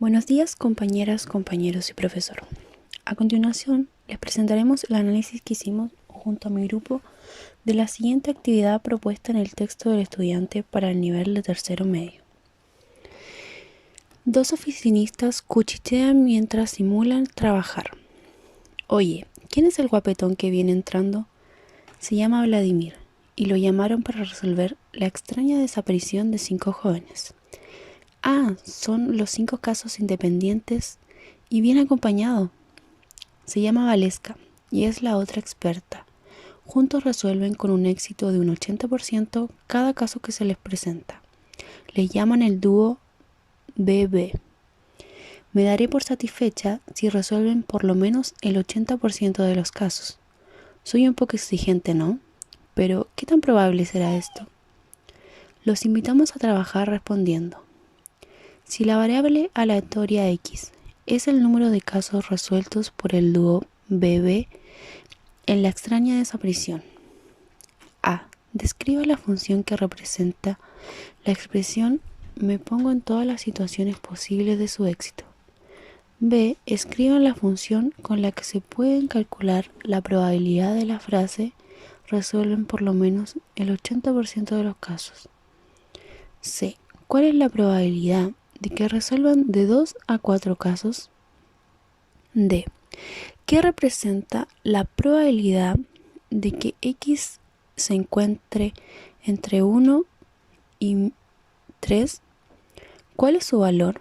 Buenos días, compañeras, compañeros y profesor. A continuación, les presentaremos el análisis que hicimos junto a mi grupo de la siguiente actividad propuesta en el texto del estudiante para el nivel de tercero medio. Dos oficinistas cuchichean mientras simulan trabajar. Oye, ¿quién es el guapetón que viene entrando? Se llama Vladimir, y lo llamaron para resolver la extraña desaparición de 5 jóvenes. Ah, son los 5 casos independientes y bien acompañado. Se llama Valeska y es la otra experta. Juntos resuelven con un éxito de un 80% cada caso que se les presenta. Le llaman el dúo BB. Me daré por satisfecha si resuelven por lo menos el 80% de los casos. Soy un poco exigente, ¿no? Pero, ¿qué tan probable será esto? Los invitamos a trabajar respondiendo. Si la variable aleatoria x es el número de casos resueltos por el dúo BB en la extraña desaparición. A. Describa la función que representa la expresión me pongo en todas las situaciones posibles de su éxito. B. Escriban la función con la que se pueden calcular la probabilidad de la frase resuelven por lo menos el 80% de los casos. C. ¿Cuál es la probabilidad de que resuelvan de 2 a 4 casos? D. ¿Qué representa la probabilidad de que x se encuentre entre 1 y 3? ¿Cuál es su valor?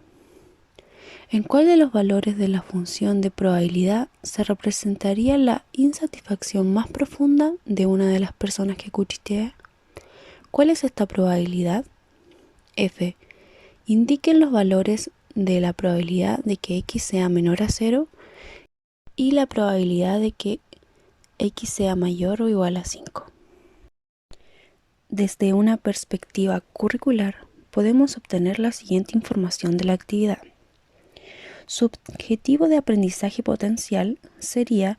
¿En cuál de los valores de la función de probabilidad se representaría la insatisfacción más profunda de una de las personas que cuchichea? ¿Cuál es esta probabilidad? F. Indiquen los valores de la probabilidad de que x sea menor a 0 y la probabilidad de que x sea mayor o igual a 5. Desde una perspectiva curricular, podemos obtener la siguiente información de la actividad. Su objetivo de aprendizaje potencial sería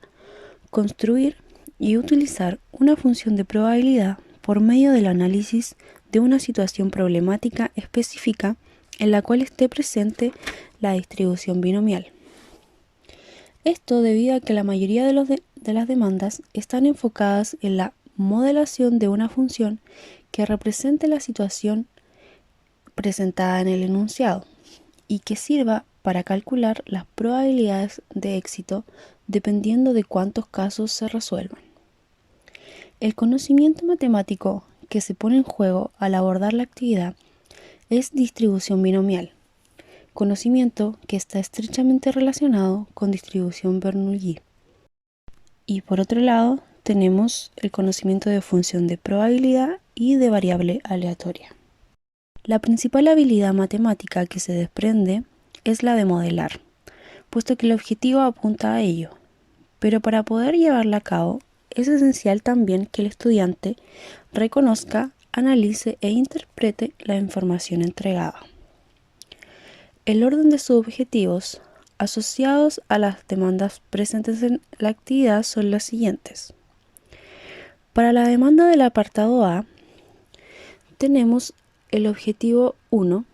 construir y utilizar una función de probabilidad por medio del análisis de una situación problemática específica en la cual esté presente la distribución binomial. Esto debido a que la mayoría de las demandas están enfocadas en la modelación de una función que represente la situación presentada en el enunciado y que sirva para calcular las probabilidades de éxito dependiendo de cuántos casos se resuelvan. El conocimiento matemático que se pone en juego al abordar la actividad es distribución binomial, conocimiento que está estrechamente relacionado con distribución Bernoulli. Y por otro lado, tenemos el conocimiento de función de probabilidad y de variable aleatoria. La principal habilidad matemática que se desprende es la de modelar, puesto que el objetivo apunta a ello. Pero para poder llevarla a cabo, es esencial también que el estudiante reconozca, analice e interprete la información entregada. El orden de sus objetivos asociados a las demandas presentes en la actividad son las siguientes. Para la demanda del apartado A, tenemos el objetivo 1,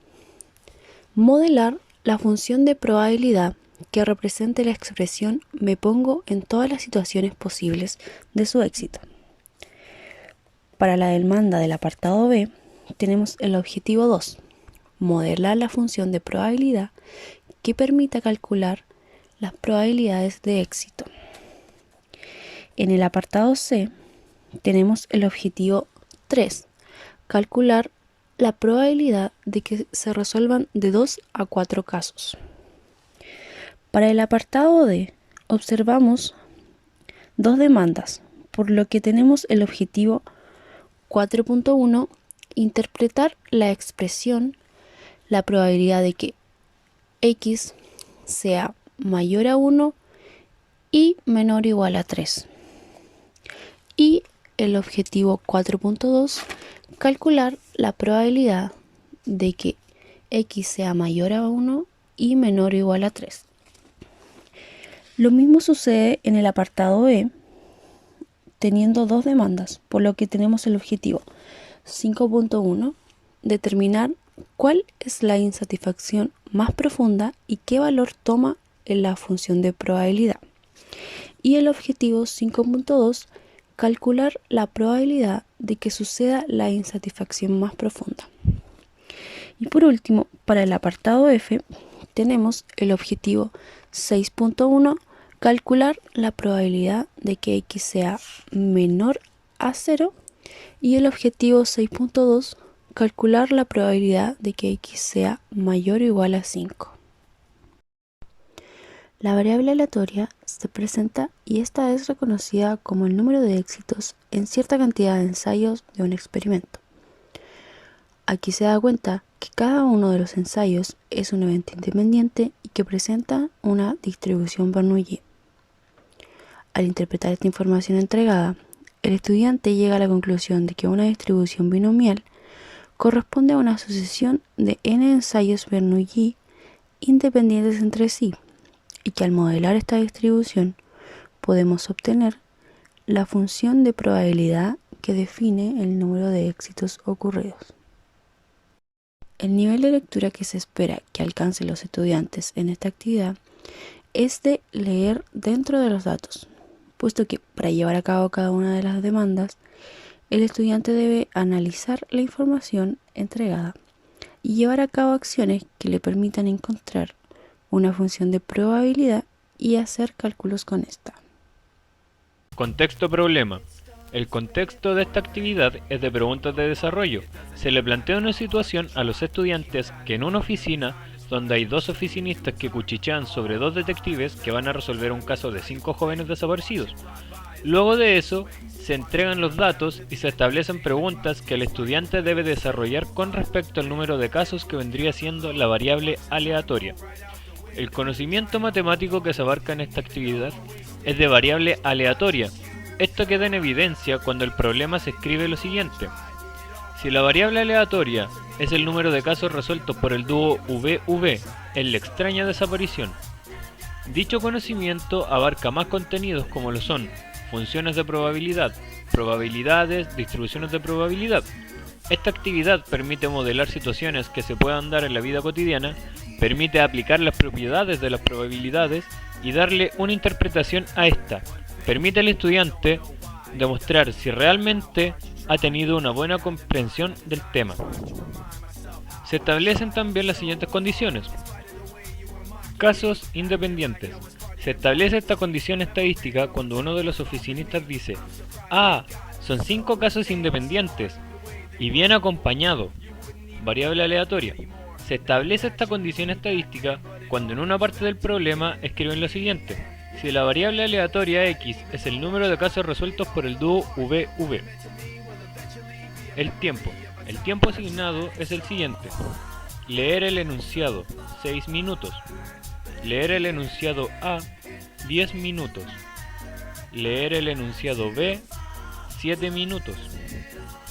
modelar la función de probabilidad que represente la expresión me pongo en todas las situaciones posibles de su éxito. Para la demanda del apartado B, tenemos el objetivo 2, modelar la función de probabilidad que permita calcular las probabilidades de éxito. En el apartado C, tenemos el objetivo 3, calcular la probabilidad de que se resuelvan de 2 a 4 casos. Para el apartado D, observamos dos demandas, por lo que tenemos el objetivo 4.1, interpretar la expresión, la probabilidad de que x sea mayor a 1 y menor o igual a 3. Y el objetivo 4.2, calcular la probabilidad de que x sea mayor a 1 y menor o igual a 3. Lo mismo sucede en el apartado E, teniendo dos demandas, por lo que tenemos el objetivo 5.1, determinar ¿Cuál es la insatisfacción más profunda y qué valor toma en la función de probabilidad? Y el objetivo 5.2, calcular la probabilidad de que suceda la insatisfacción más profunda. Y por último, para el apartado F, tenemos el objetivo 6.1, calcular la probabilidad de que X sea menor a 0, y el objetivo 6.2, calcular la probabilidad de que X sea mayor o igual a 5. La variable aleatoria se presenta y esta es reconocida como el número de éxitos en cierta cantidad de ensayos de un experimento. Aquí se da cuenta que cada uno de los ensayos es un evento independiente y que presenta una distribución Bernoulli. Al interpretar esta información entregada, el estudiante llega a la conclusión de que una distribución binomial corresponde a una sucesión de n ensayos Bernoulli independientes entre sí, y que al modelar esta distribución podemos obtener la función de probabilidad que define el número de éxitos ocurridos. El nivel de lectura que se espera que alcancen los estudiantes en esta actividad es de leer dentro de los datos, puesto que para llevar a cabo cada una de las demandas, el estudiante debe analizar la información entregada y llevar a cabo acciones que le permitan encontrar una función de probabilidad y hacer cálculos con esta. Contexto problema. El contexto de esta actividad es de preguntas de desarrollo. Se le plantea una situación a los estudiantes que en una oficina donde hay dos oficinistas que cuchichean sobre dos detectives que van a resolver un caso de 5 jóvenes desaparecidos. Luego de eso, se entregan los datos y se establecen preguntas que el estudiante debe desarrollar con respecto al número de casos que vendría siendo la variable aleatoria. El conocimiento matemático que se abarca en esta actividad es de variable aleatoria. Esto queda en evidencia cuando el problema se escribe lo siguiente. Si la variable aleatoria es el número de casos resueltos por el dúo VV en la extraña desaparición, dicho conocimiento abarca más contenidos como lo son funciones de probabilidad, probabilidades, distribuciones de probabilidad. Esta actividad permite modelar situaciones que se puedan dar en la vida cotidiana, permite aplicar las propiedades de las probabilidades y darle una interpretación a esta. Permite al estudiante demostrar si realmente ha tenido una buena comprensión del tema. Se establecen también las siguientes condiciones. Casos independientes. Se establece esta condición estadística cuando uno de los oficinistas dice: "Ah, son 5 casos independientes y bien acompañado", variable aleatoria. Se establece esta condición estadística cuando en una parte del problema escriben lo siguiente: si la variable aleatoria x es el número de casos resueltos por el dúo VV. El tiempo. El tiempo asignado es el siguiente: leer el enunciado, 6 minutos. Leer el enunciado A, 10 minutos. Leer el enunciado B, 7 minutos.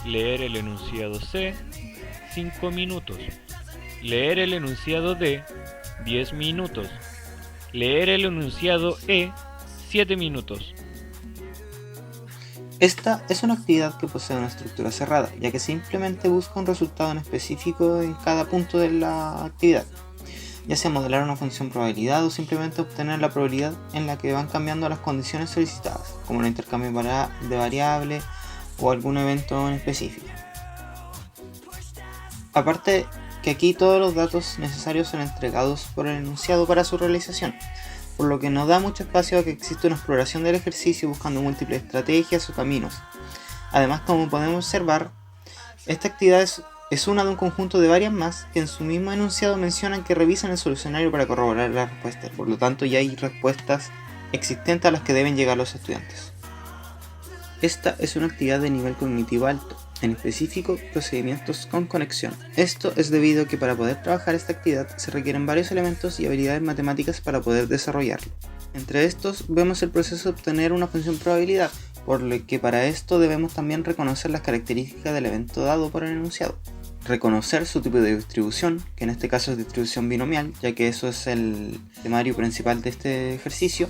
Leer el enunciado C, 5 minutos. Leer el enunciado D, 10 minutos. Leer el enunciado E, 7 minutos. Esta es una actividad que posee una estructura cerrada, ya que simplemente busca un resultado en específico en cada punto de la actividad, ya sea modelar una función probabilidad o simplemente obtener la probabilidad en la que van cambiando las condiciones solicitadas, como el intercambio de variables o algún evento en específico. Aparte que aquí todos los datos necesarios son entregados por el enunciado para su realización, por lo que no da mucho espacio a que exista una exploración del ejercicio buscando múltiples estrategias o caminos. Además, como podemos observar, esta actividad es una de un conjunto de varias más que en su mismo enunciado mencionan que revisan el solucionario para corroborar las respuestas. Por lo tanto, ya hay respuestas existentes a las que deben llegar los estudiantes. Esta es una actividad de nivel cognitivo alto, en específico procedimientos con conexión. Esto es debido a que para poder trabajar esta actividad se requieren varios elementos y habilidades matemáticas para poder desarrollarlo. Entre estos vemos el proceso de obtener una función probabilidad, por lo que para esto debemos también reconocer las características del evento dado por el enunciado. Reconocer su tipo de distribución, que en este caso es distribución binomial, ya que eso es el temario principal de este ejercicio,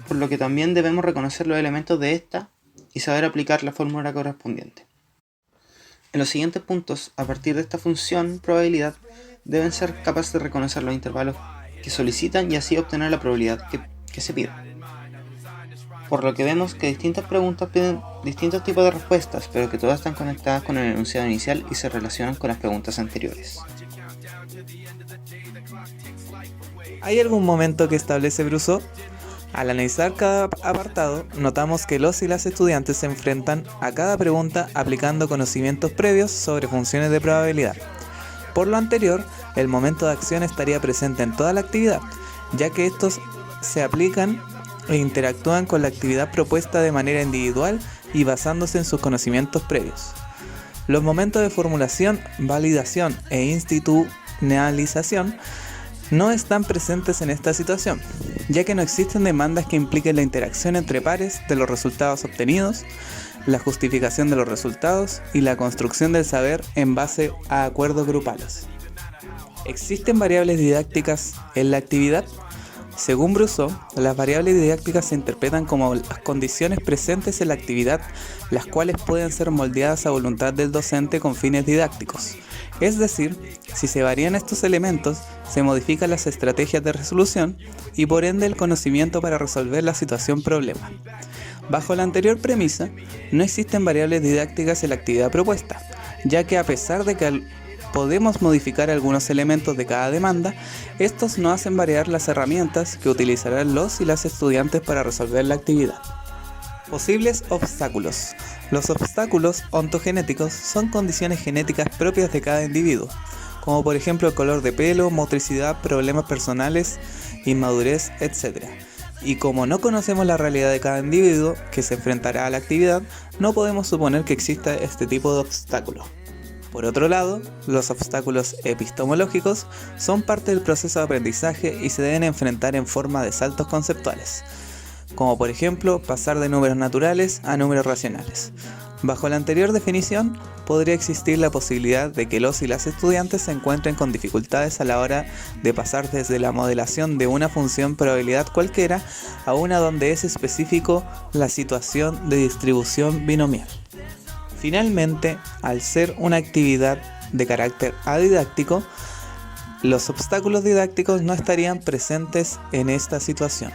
por lo que también debemos reconocer los elementos de esta y saber aplicar la fórmula correspondiente. En los siguientes puntos, a partir de esta función probabilidad, deben ser capaces de reconocer los intervalos que solicitan y así obtener la probabilidad que se pide. Por lo que vemos que distintas preguntas piden distintos tipos de respuestas, pero que todas están conectadas con el enunciado inicial y se relacionan con las preguntas anteriores. ¿Hay algún momento que establece Brousseau? Al analizar cada apartado, notamos que los y las estudiantes se enfrentan a cada pregunta aplicando conocimientos previos sobre funciones de probabilidad. Por lo anterior, el momento de acción estaría presente en toda la actividad, ya que estos se aplican e interactúan con la actividad propuesta de manera individual y basándose en sus conocimientos previos. Los momentos de formulación, validación e institucionalización no están presentes en esta situación, ya que no existen demandas que impliquen la interacción entre pares de los resultados obtenidos, la justificación de los resultados y la construcción del saber en base a acuerdos grupales. ¿Existen variables didácticas en la actividad? Según Brousseau, las variables didácticas se interpretan como las condiciones presentes en la actividad, las cuales pueden ser moldeadas a voluntad del docente con fines didácticos. Es decir, si se varían estos elementos, se modifican las estrategias de resolución y por ende el conocimiento para resolver la situación problema. Bajo la anterior premisa, no existen variables didácticas en la actividad propuesta, ya que a pesar de que podemos modificar algunos elementos de cada demanda, estos no hacen variar las herramientas que utilizarán los y las estudiantes para resolver la actividad. Posibles obstáculos. Los obstáculos ontogenéticos son condiciones genéticas propias de cada individuo, como por ejemplo el color de pelo, motricidad, problemas personales, inmadurez, etc. Y como no conocemos la realidad de cada individuo que se enfrentará a la actividad, no podemos suponer que exista este tipo de obstáculo. Por otro lado, los obstáculos epistemológicos son parte del proceso de aprendizaje y se deben enfrentar en forma de saltos conceptuales, como por ejemplo pasar de números naturales a números racionales. Bajo la anterior definición, podría existir la posibilidad de que los y las estudiantes se encuentren con dificultades a la hora de pasar desde la modelación de una función probabilidad cualquiera a una donde es específico la situación de distribución binomial. Finalmente, al ser una actividad de carácter adidáctico, los obstáculos didácticos no estarían presentes en esta situación.